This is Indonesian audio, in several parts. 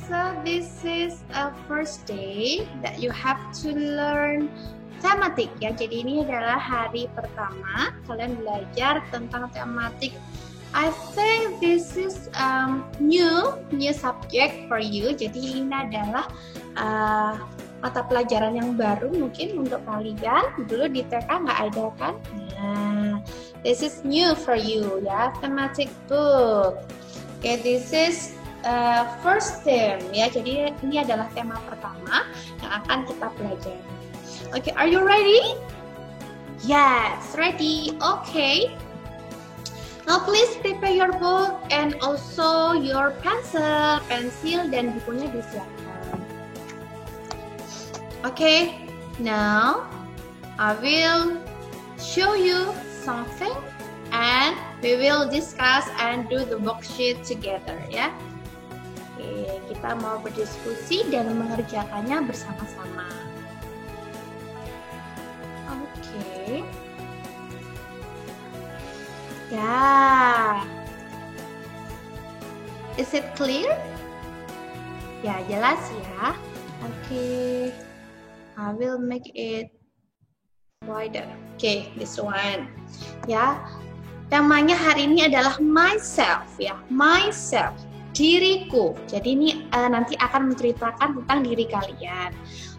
so this is a first day that you have to learn tematik ya. Jadi ini adalah hari pertama kalian belajar tentang tematik. I think this is new subject for you. Jadi ini adalah mata pelajaran yang baru mungkin untuk kalian. Dulu di TK nggak ada kan? Nah, this is new for you ya, thematic book. Okay, this is first term ya. Jadi ini adalah tema pertama yang akan kita pelajari. Okay, are you ready? Yes, ready. Okay. Now please prepare your book and also your pensil dan bukunya disiapkan. Okay, now I will show you something and we will discuss and do the worksheet together ya. Oke, kita mau berdiskusi dan mengerjakannya bersama-sama. Oke. Ya. Is it clear? Ya, jelas ya. Oke. I will make it wider. Oke, this one. Ya. Namanya hari ini adalah myself ya. Myself. Diriku. Jadi ini nanti akan menceritakan tentang diri kalian.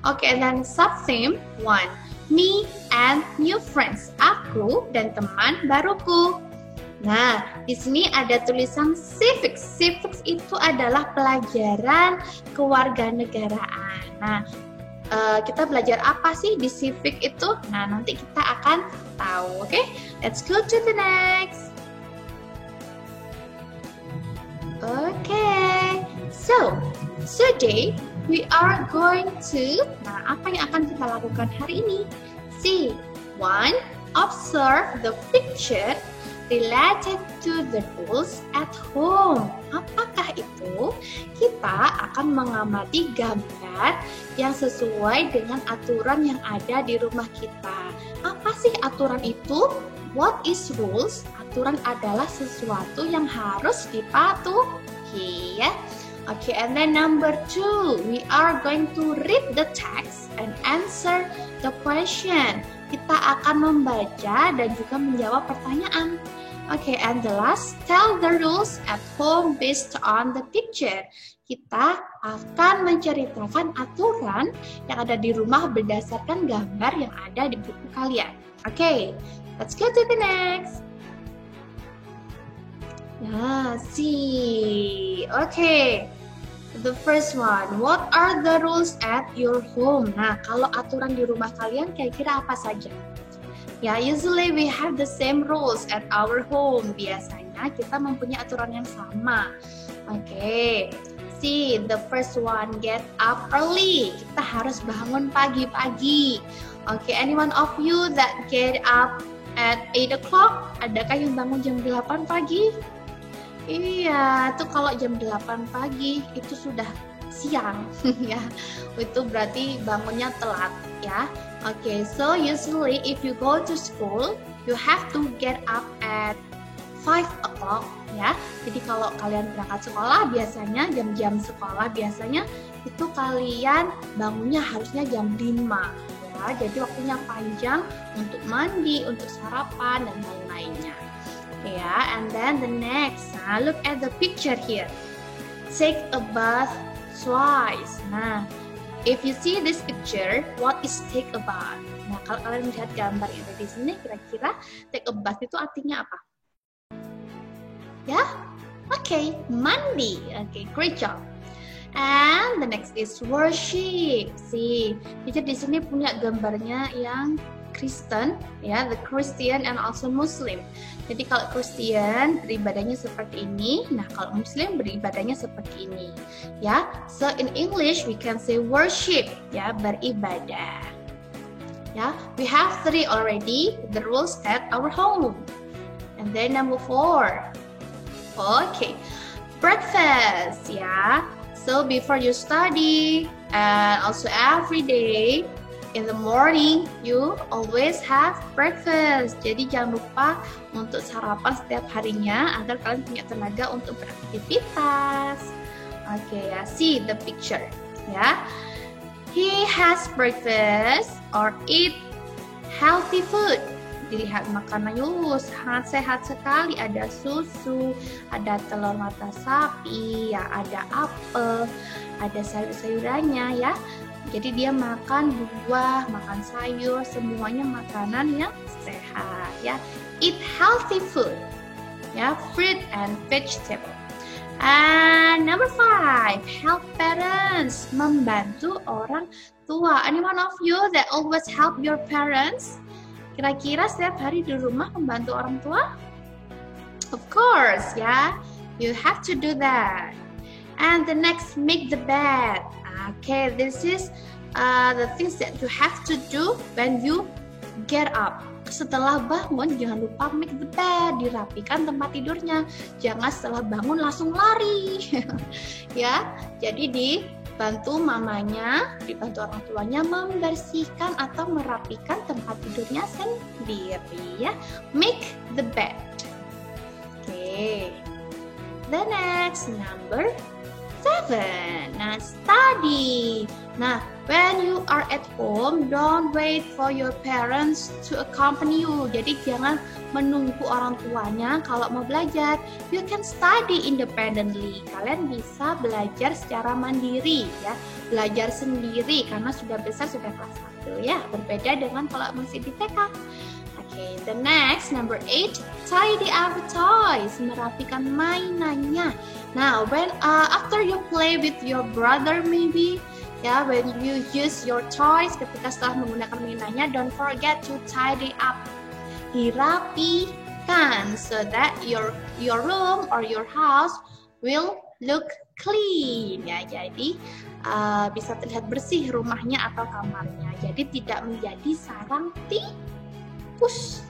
Oke, dan sub-theme 1. Me and new friends. Aku dan teman baruku. Nah, di sini ada tulisan civics. Civics itu adalah pelajaran kewarganegaraan. Nah, kita belajar apa sih di civic itu? Nah, nanti kita akan tahu. Oke, let's go to the next. Okay, so today we are going to, apa yang akan kita lakukan hari ini? See, 1. Observe the picture related to the rules at home. Apakah itu? Kita akan mengamati gambar yang sesuai dengan aturan yang ada di rumah kita. Apa sih aturan itu? What is rules? Aturan adalah sesuatu yang harus dipatuhi ya. Okay, and then number 2, we are going to read the text and answer the question. Kita akan membaca dan juga menjawab pertanyaan. Okay, and the last, tell the rules at home based on the picture. Kita akan menceritakan aturan yang ada di rumah berdasarkan gambar yang ada di buku kalian. Okay, let's go to the next. Nah, see. Okay. The first one, what are the rules at your home? Nah, kalau aturan di rumah kalian kira-kira apa saja? Ya, usually we have the same rules at our home. Biasanya kita mempunyai aturan yang sama. Okay. See, the first one, get up early. Kita harus bangun pagi-pagi. Okay, anyone of you that get up at 8 o'clock? Adakah yang bangun jam 8 pagi? Iya, tuh kalau jam 8 pagi itu sudah siang ya. Itu berarti bangunnya telat ya. Okay, so usually if you go to school, you have to get up at 5 o'clock ya. Jadi kalau kalian berangkat sekolah biasanya jam-jam sekolah biasanya itu kalian bangunnya harusnya jam 5 ya. Jadi waktunya panjang untuk mandi, untuk sarapan dan lain-lainnya. Yeah, and then the next, look at the picture here. Take a bath twice. Nah, if you see this picture, what is take a bath? Nah, kalau kalian melihat gambar yang ada di sini, kira-kira take a bath itu artinya apa? Ya, okay, mandi. Okay, great job. And the next is worship. See, jadi di sini punya gambarnya yang Kristen, ya, the Christian and also Muslim. Jadi kalau Kristen beribadahnya seperti ini, nah kalau Muslim beribadahnya seperti ini, ya. So in English we can say worship, ya, beribadah. Ya, we have 3 already, the rules at our home. And then number 4, okay, breakfast, ya. So before you study and also every day. In the morning, you always have breakfast. Jadi jangan lupa untuk sarapan setiap harinya agar kalian punya tenaga untuk beraktivitas. Oke ya, see the picture ya. He has breakfast or eat healthy food. Dilihat makanannya sangat sehat sekali, ada susu, ada telur mata sapi, ya ada apel, ada sayur-sayurannya ya. Jadi dia makan buah, makan sayur, semuanya makanan yang sehat ya. Eat healthy food ya, fruit and vegetable. And number 5, help parents, membantu orang tua. Anyone of you that always help your parents? Kira-kira setiap hari di rumah membantu orang tua? Of course, ya. You have to do that. And the next, make the bed. Okay, this is the things that you have to do when you get up. Setelah bangun, jangan lupa make the bed, dirapikan tempat tidurnya. Jangan setelah bangun langsung lari. Ya, jadi dibantu mamanya, dibantu orang tuanya membersihkan atau merapikan tempat tidurnya sendiri ya. Make the bed. Okay. The next, number 7. Nah, study. Nah, when you are at home, don't wait for your parents to accompany you. Jadi jangan menunggu orang tuanya kalau mau belajar. You can study independently. Kalian bisa belajar secara mandiri ya. Belajar sendiri karena sudah besar, sudah kelas 1 ya. Berbeda dengan kalau masih di TK. Okay, the next, number 8, tidy up toys, merapikan mainannya. Now, when after you play with your brother maybe, ya, when you use your toys, ketika setelah menggunakan mainannya, don't forget to tidy up, dirapikan, so that your room or your house will look clean. Ya, jadi bisa terlihat bersih rumahnya atau kamarnya. Jadi tidak menjadi sarang tikus.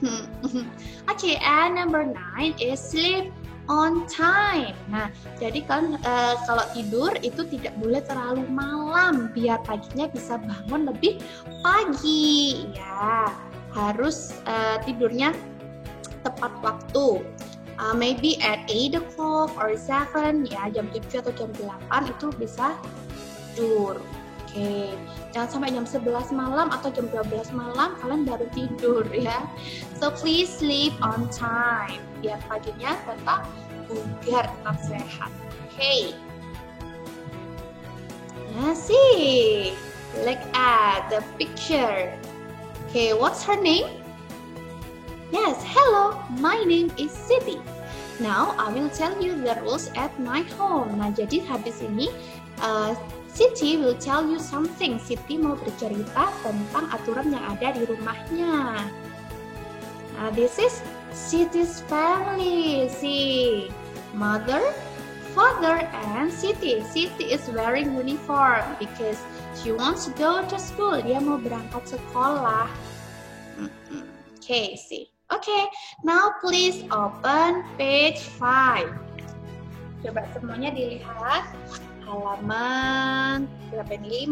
Okay, and number 9 is sleep on time. Nah, jadi kan kalau tidur itu tidak boleh terlalu malam biar paginya bisa bangun lebih pagi. Ya, harus tidurnya tepat waktu. Maybe at 8 o'clock or 7 ya, jam 7 atau jam 8 itu bisa tidur. Oke, jangan sampai jam 11 malam atau jam 12 malam kalian baru tidur ya. So please sleep on time biar paginya tetap bugar, tetap sehat. Okay. Nah, see, look at the picture. Okay, what's her name? Yes, hello, my name is Siti. Now I will tell you the rules at my home. Nah, jadi habis ini Siti will tell you something. Siti mau bercerita tentang aturan yang ada di rumahnya. Nah, this is Siti's family. See, mother, father, and Siti. Siti is wearing uniform because she wants to go to school. Dia mau berangkat sekolah. Okay, see. Okay, now please open page 5. Coba semuanya dilihat. Halaman 85.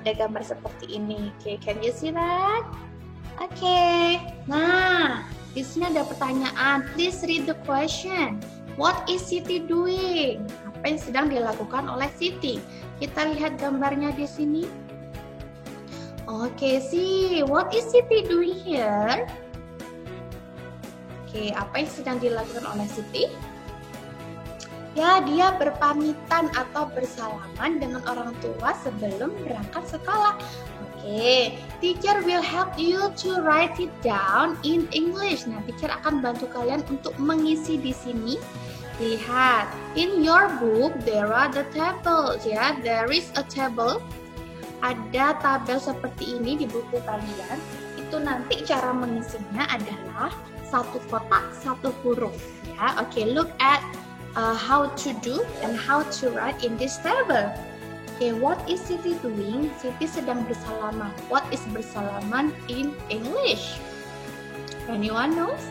Ada gambar seperti ini. Okay, can you see that? Okay. Nah, di sini ada pertanyaan. Please read the question. What is Siti doing? Apa yang sedang dilakukan oleh Siti? Kita lihat gambarnya di sini. Okay, see. What is Siti doing here? Okay, apa yang sedang dilakukan oleh Siti? Ya, dia berpamitan atau bersalaman dengan orang tua sebelum berangkat sekolah. Oke, teacher will help you to write it down in English. Nah, teacher akan bantu kalian untuk mengisi di sini. Lihat, in your book there are the tables. Ya, there is a table. Ada tabel seperti ini di buku kalian. Itu nanti cara mengisinya adalah satu kotak, satu huruf. Ya, oke, look at how to do and how to write in this table. Okay, what is Siti doing? Siti sedang bersalaman. What is bersalaman in English? Anyone knows?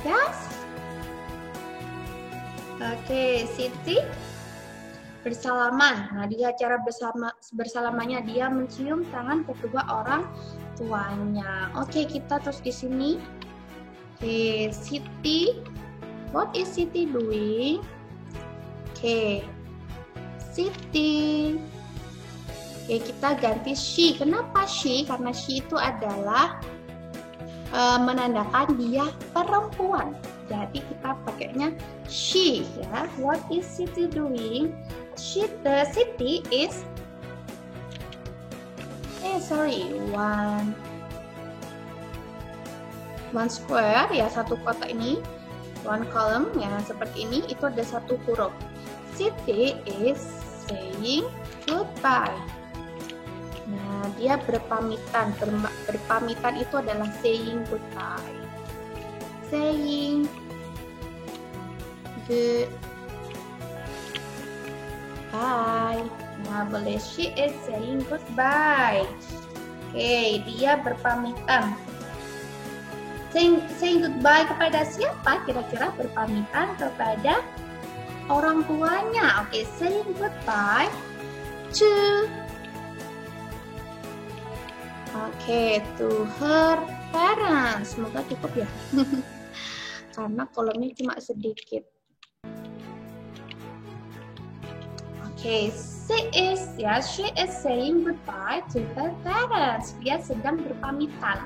Yes? Okay, Siti bersalaman. Nah, dia cara bersalamannya dia mencium tangan kedua orang tuanya. Oke, kita terus di sini. Oke, Siti. What is Siti doing? Oke. Siti. Oke, kita ganti she. Kenapa she? Karena she itu adalah menandakan dia perempuan. Jadi kita pakainya she ya. What is Siti doing? Siti is one square ya, satu kotak ini, one column ya, seperti ini, itu ada satu huruf. Siti is saying goodbye. Nah, dia berpamitan. Berpamitan itu adalah saying goodbye. Saying goodbye. Nah, boleh she is saying goodbye. Oke, dia berpamitan. Saying goodbye kepada siapa? Kira-kira berpamitan kepada orang tuanya. Oke, saying goodbye to to her parents. Semoga cukup ya. Karena kolomnya cuma sedikit. Oke, she is saying goodbye to her parents. Dia sedang berpamitan.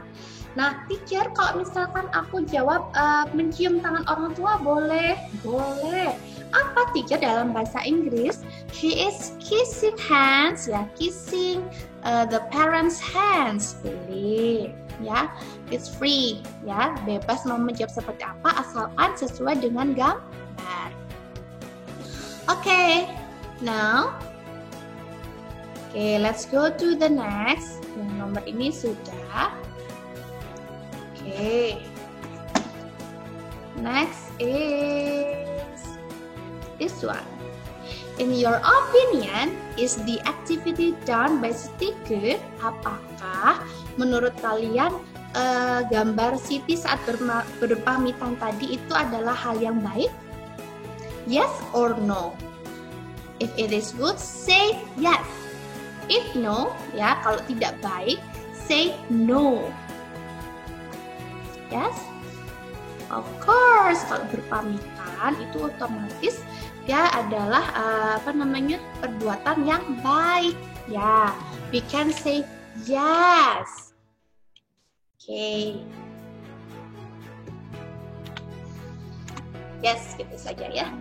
Nah, teacher, kalau misalkan aku jawab mencium tangan orang tua, boleh? Boleh. Apa teacher dalam bahasa Inggris? She is kissing hands, ya, kissing the parents' hands. Boleh, ya. It's free, ya. Bebas mau menjawab seperti apa, asalkan sesuai dengan gambar. Oke, now, let's go to the next. Yang nomor ini sudah. Oke. Next is this one. In your opinion, is the activity done by Siti good? Apakah menurut kalian gambar Siti saat berpamitan tadi itu adalah hal yang baik? Yes or no? If it is good, say yes. If no, ya, kalau tidak baik, say no. Yes? Of course, kalau berpamitan itu otomatis dia adalah perbuatan yang baik. Ya, we can say yes. Oke. Yes, gitu saja ya.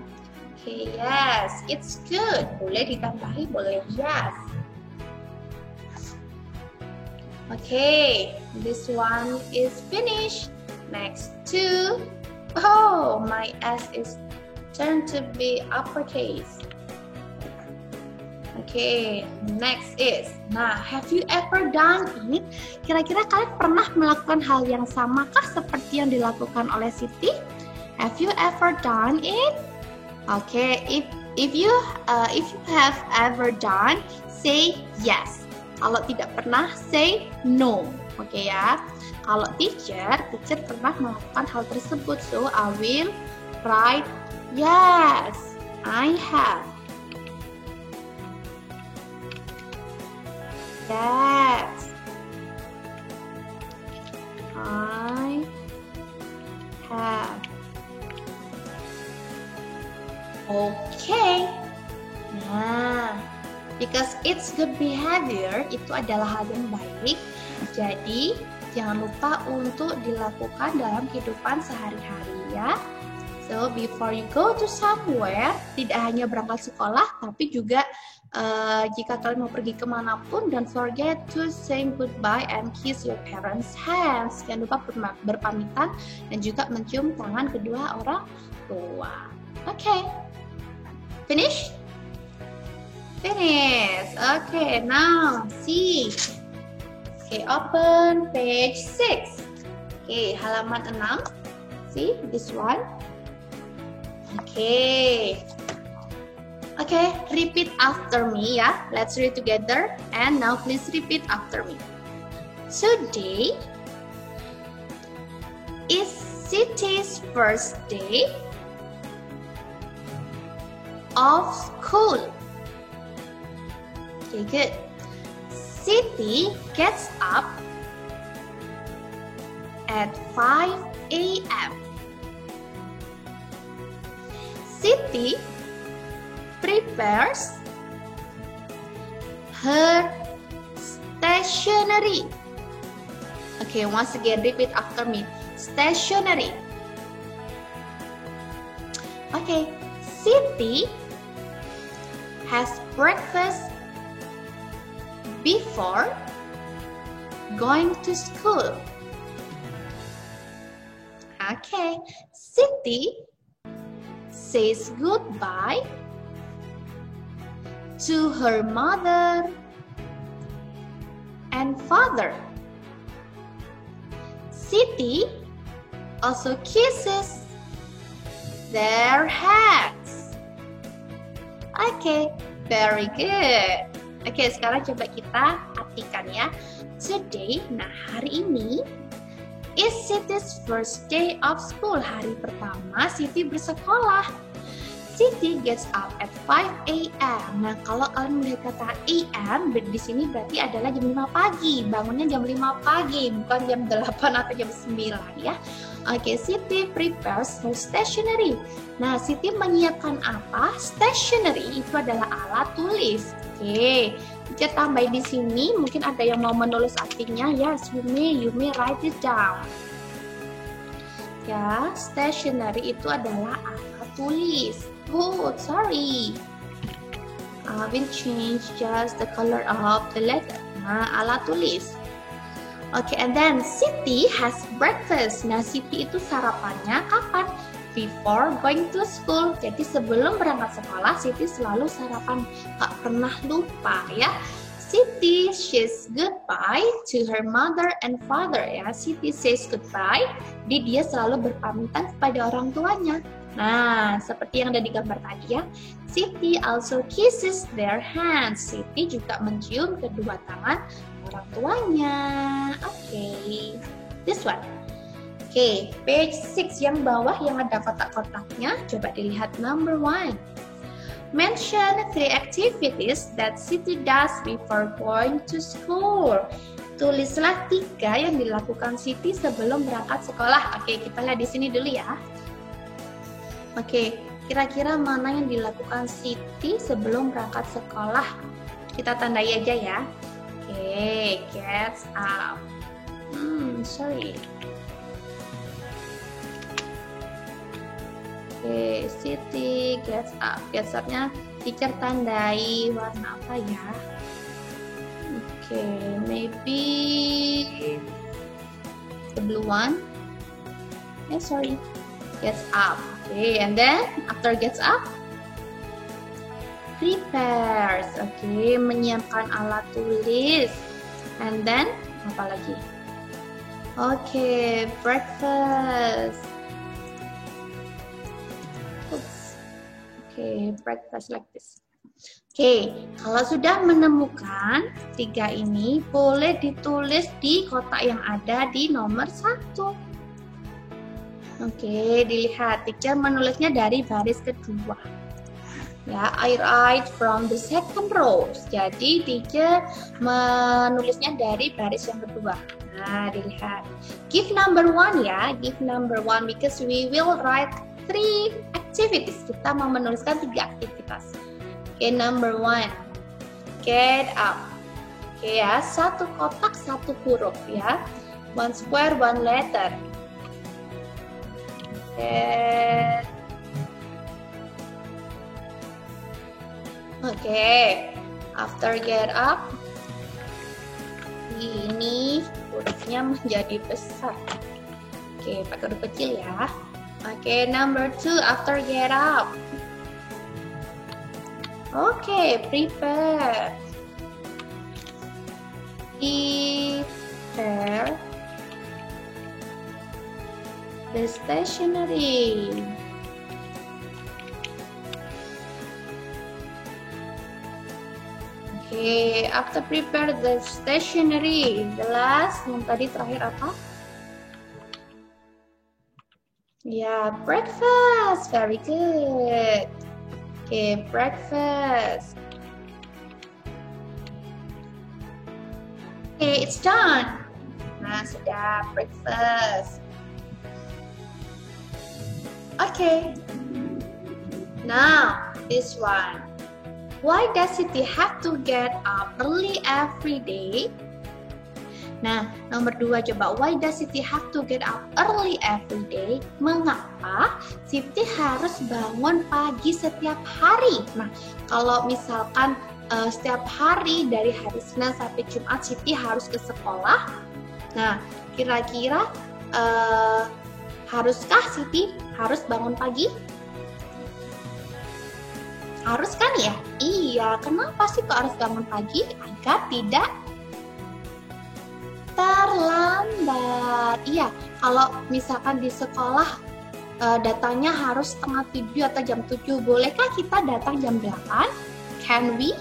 Oke, yes, it's good. Boleh ditambahi, boleh yes. Oke, this one is finished. Next to, oh, my S is turned to be uppercase. Okay, next is, nah, have you ever done it? Kira-kira kalian pernah melakukan hal yang samakah seperti yang dilakukan oleh Siti? Have you ever done it? Okay, if you have ever done, say yes. Kalau tidak pernah, say no. Oke ya. Kalau teacher pernah melakukan hal tersebut, so I will write yes, I have. Yes, I have. Okay. Nah, because it's good behavior, itu adalah hal yang baik. Jadi jangan lupa untuk dilakukan dalam kehidupan sehari-hari ya. So before you go to somewhere, tidak hanya berangkat sekolah, tapi juga jika kalian mau pergi kemanapun, don't forget to say goodbye and kiss your parents' hands. Jangan lupa berpamitan dan juga mencium tangan kedua orang tua. Okay, finish? Finish. Okay, now see. Okay, open page 6. Okay, halaman 6. See this one. Okay. Okay, repeat after me ya. Let's read together. And now please repeat after me. Today is Siti's first day of school. Okay, good. Siti gets up at 5 a.m. Siti prepares her stationery. Okay, once again, repeat after me. Stationery. Okay, Siti has breakfast before going to school. Okay, Siti says goodbye to her mother and father. Siti also kisses their hands. Okay, very good. Oke, sekarang coba kita artikan ya. Today, nah hari ini is Siti's first day of school. Hari pertama Siti bersekolah. Siti gets up at 5 a.m. Nah, kalau kalian melihat kata a.m. di sini berarti adalah jam 5 pagi. Bangunnya jam 5 pagi, bukan jam 8 atau jam 9 ya. Oke, Siti prepares her stationery. Nah, Siti menyiapkan apa? Stationery itu adalah alat tulis. Oke, kita tambah di sini. Mungkin ada yang mau menulis artinya. Yes, you may write it down. Ya, stationery itu adalah alat tulis. Oh, sorry. I will change just the color of the letter. Nah, alat tulis. Okay, and then Siti has breakfast. Nah, Siti itu sarapannya kapan? Before going to school. Jadi sebelum berangkat sekolah, Siti selalu sarapan. Gak pernah lupa ya. Siti says goodbye to her mother and father ya. Siti says goodbye. Dia selalu berpamitan kepada orang tuanya. Nah, seperti yang ada di gambar tadi ya. Siti also kisses their hands. Siti juga mencium kedua tangan orang tuanya. Okay, this one. Okay, page 6 yang bawah yang ada kotak-kotaknya. Coba dilihat number 1. Mention 3 activities that Siti does before going to school. Tulislah 3 yang dilakukan Siti sebelum berangkat sekolah. Oke, kita lihat di sini dulu ya. Oke, kira-kira mana yang dilakukan Siti sebelum berangkat sekolah? Kita tandai aja ya. Oke, gets up. Sorry. Oke, Siti gets up. Gets up-nya teacher tandai warna apa ya? Oke, maybe the blue one. Sorry. Gets up. Okay, and then after gets up, prepares. Okay, menyiapkan alat tulis. And then apa lagi? Okay, breakfast. Oops. Okay, breakfast like this. Okay, kalau sudah menemukan 3 ini, boleh ditulis di kotak yang ada di nomor 1. Oke, dilihat. Teacher menulisnya dari baris kedua. Ya, I write from the second row. Jadi, teacher menulisnya dari baris yang kedua. Nah, dilihat. Give number 1 ya. Give number 1 because we will write 3 activities. Kita mau menuliskan 3 aktivitas. Oke, number 1. Get up. Oke ya, 1 kotak, 1 huruf ya. 1 square, 1 letter. Oke, after get up, ini hurufnya menjadi besar. Oke, pakai huruf kecil ya. Oke, number 2, after get up. Oke, prepare. Prepare the stationery. Okay, after prepare the stationery, the last yang tadi terakhir apa? Ya, breakfast. Very good. Okay, breakfast. Okay, it's done. Nah, sudah breakfast. Okay, now this one. Why does Siti have to get up early every day? Nah, nomor 2 coba. Why does Siti have to get up early every day? Mengapa Siti harus bangun pagi setiap hari? Nah, kalau misalkan setiap hari dari hari Senin sampai Jumat Siti harus ke sekolah. Nah, kira-kira haruskah Siti harus bangun pagi? Harus kan ya? Iya, kenapa sih kok harus bangun pagi? Agar tidak terlambat. Iya, kalau misalkan di sekolah datangnya harus setengah 7 atau jam 7, bolehkah kita datang jam 8? Can we?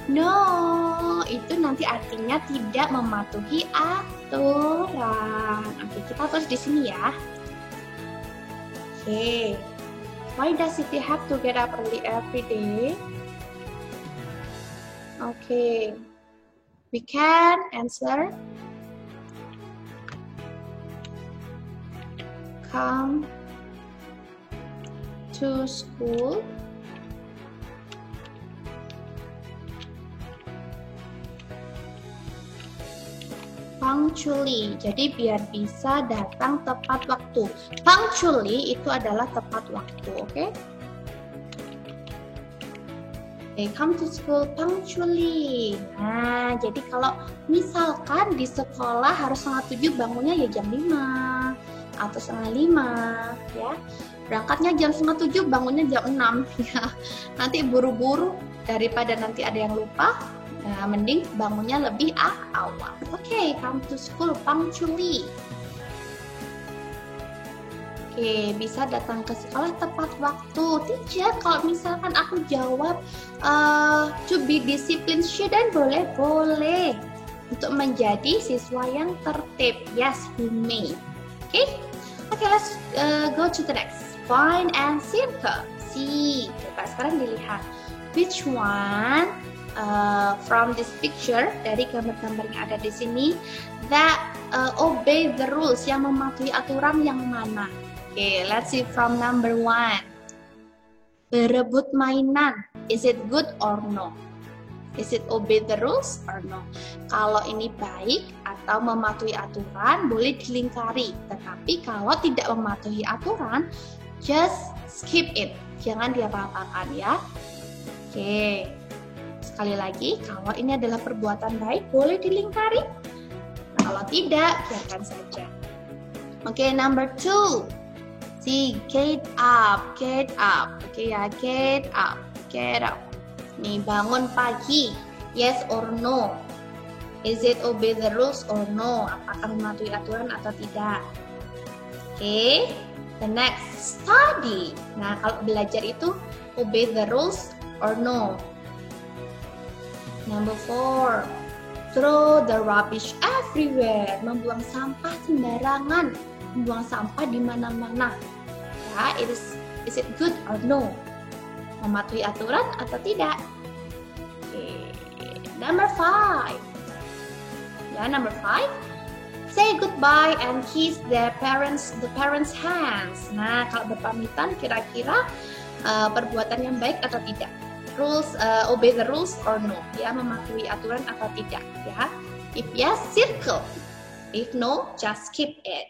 No, itu nanti artinya tidak mematuhi aturan. Oke, kita tulis di sini ya. Oke. Why does Siti have to get up early every day? Okay, we can answer. Come to school punctually. Jadi biar bisa datang tepat waktu. Punctually itu adalah tepat waktu, oke? Okay, come to school punctually. Nah, jadi kalau misalkan di sekolah harus setengah 7 bangunnya ya jam 5 atau setengah 5 ya. Berangkatnya jam setengah 7 bangunnya jam 6 ya. Nanti buru-buru daripada nanti ada yang lupa. Nah, mending bangunnya lebih awal. Oke, come to school punctually. Oke, bisa datang ke sekolah tepat waktu. Teacher, kalau misalkan aku jawab to be disciplined, shouldn't boleh? Boleh. Untuk menjadi siswa yang tertib. Yes, you may. Oke, let's go to the next. Find and circle. See, coba sekarang dilihat. Which one from this picture, dari gambar-gambar yang ada di sini, that obey the rules, yang mematuhi aturan yang mana? Okay, let's see from number 1. Berebut mainan, is it good or no? Is it obey the rules or no? Kalau ini baik atau mematuhi aturan, boleh dilingkari. Tetapi kalau tidak mematuhi aturan, just skip it. Jangan diapa-apakan ya. Oke. Sekali lagi, kalau ini adalah perbuatan baik, boleh dilingkari. Kalau tidak, biarkan saja. Oke, number 2. See, get up, get up. Oke ya, get up, get up. Nih, bangun pagi. Yes or no? Is it obey the rules or no? Apakah mematuhi aturan atau tidak? Oke, the next, study. Nah, kalau belajar itu obey the rules or no? Number 4, throw the rubbish everywhere. Membuang sampah sembarangan. Membuang sampah di mana-mana. Ya, is it good or no? Mematuhi aturan atau tidak? Okay. Number 5. Ya, number 5. Say goodbye and kiss the parents' hands. Nah, kalau berpamitan kira-kira perbuatan yang baik atau tidak? Rules, obey the rules or no? Ya, mematuhi aturan atau tidak? Ya, if yes, circle. If no, just skip it.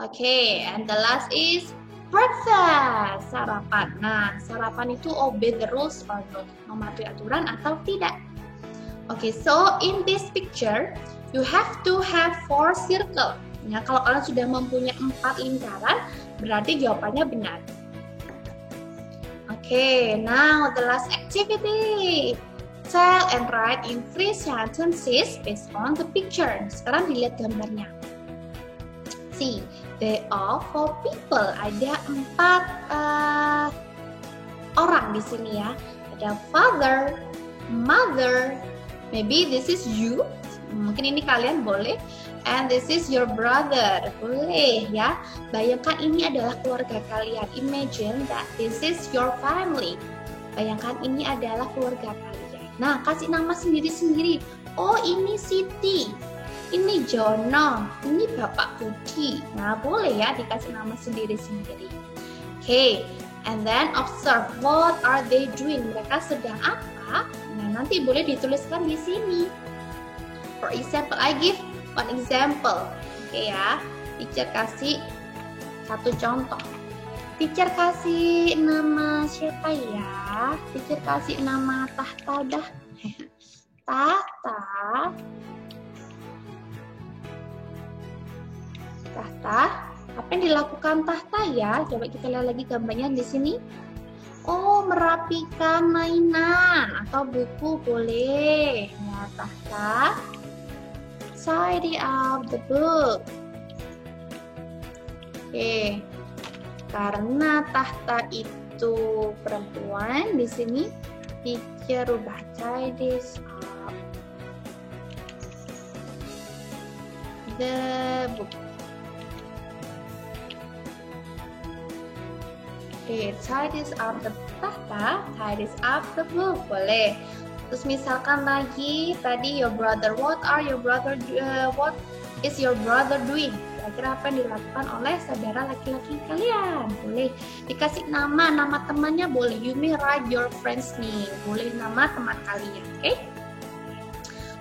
Okay, and the last is breakfast, sarapan. Nah, sarapan itu obey the rules or no? Mematuhi aturan atau tidak? Okay, so in this picture, you have to have 4 circle. Ya, kalau kalian sudah mempunyai 4 lingkaran, berarti jawabannya benar. Okay, now the last activity. Tell and write in 3 sentences based on the picture. Sekarang dilihat gambarnya. See, there are 4 people. Ada 4 orang di sini ya. Ada father, mother, maybe this is you. Mungkin ini kalian boleh. And this is your brother. Boleh ya. Bayangkan ini adalah keluarga kalian. Imagine that this is your family. Bayangkan ini adalah keluarga kalian. Nah, kasih nama sendiri-sendiri. Oh, ini Siti. Ini Jono. Ini Bapak Budi. Nah, boleh ya dikasih nama sendiri-sendiri. Okay. And then observe what are they doing. Mereka sedang apa? Nah, nanti boleh dituliskan di sini. For example, I give one example. Oke ya, teacher kasih satu contoh. Teacher kasih nama siapa ya? Teacher kasih nama Tahta dah. Tahta. Tahta. Apa yang dilakukan Tahta ya? Coba kita lihat lagi gambarnya di sini. Oh, merapikan mainan atau buku boleh. Ya, Tahta. Tidy up the book. Oke. Karena Tahta itu perempuan, di sini teacher ubah tidy up the book. Oke, tidies up the Tahta, tidies up the book, boleh. Terus misalkan lagi tadi your brother, what is your brother doing? Kira-kira apa yang dilakukan oleh saudara laki-laki kalian? Boleh dikasih nama temannya boleh. You may write your friend's name, boleh nama teman kalian, oke?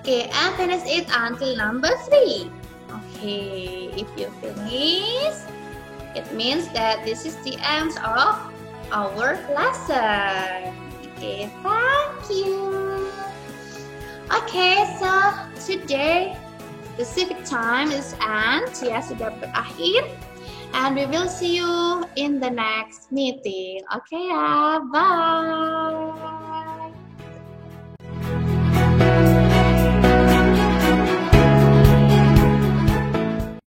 Okay, and finish it until number 3. Okay, if you finish, it means that this is the end of our lesson. Okay, thank you. Okay, so today specific time is end, ya sudah berakhir, and we will see you in the next meeting. Okay ya, bye.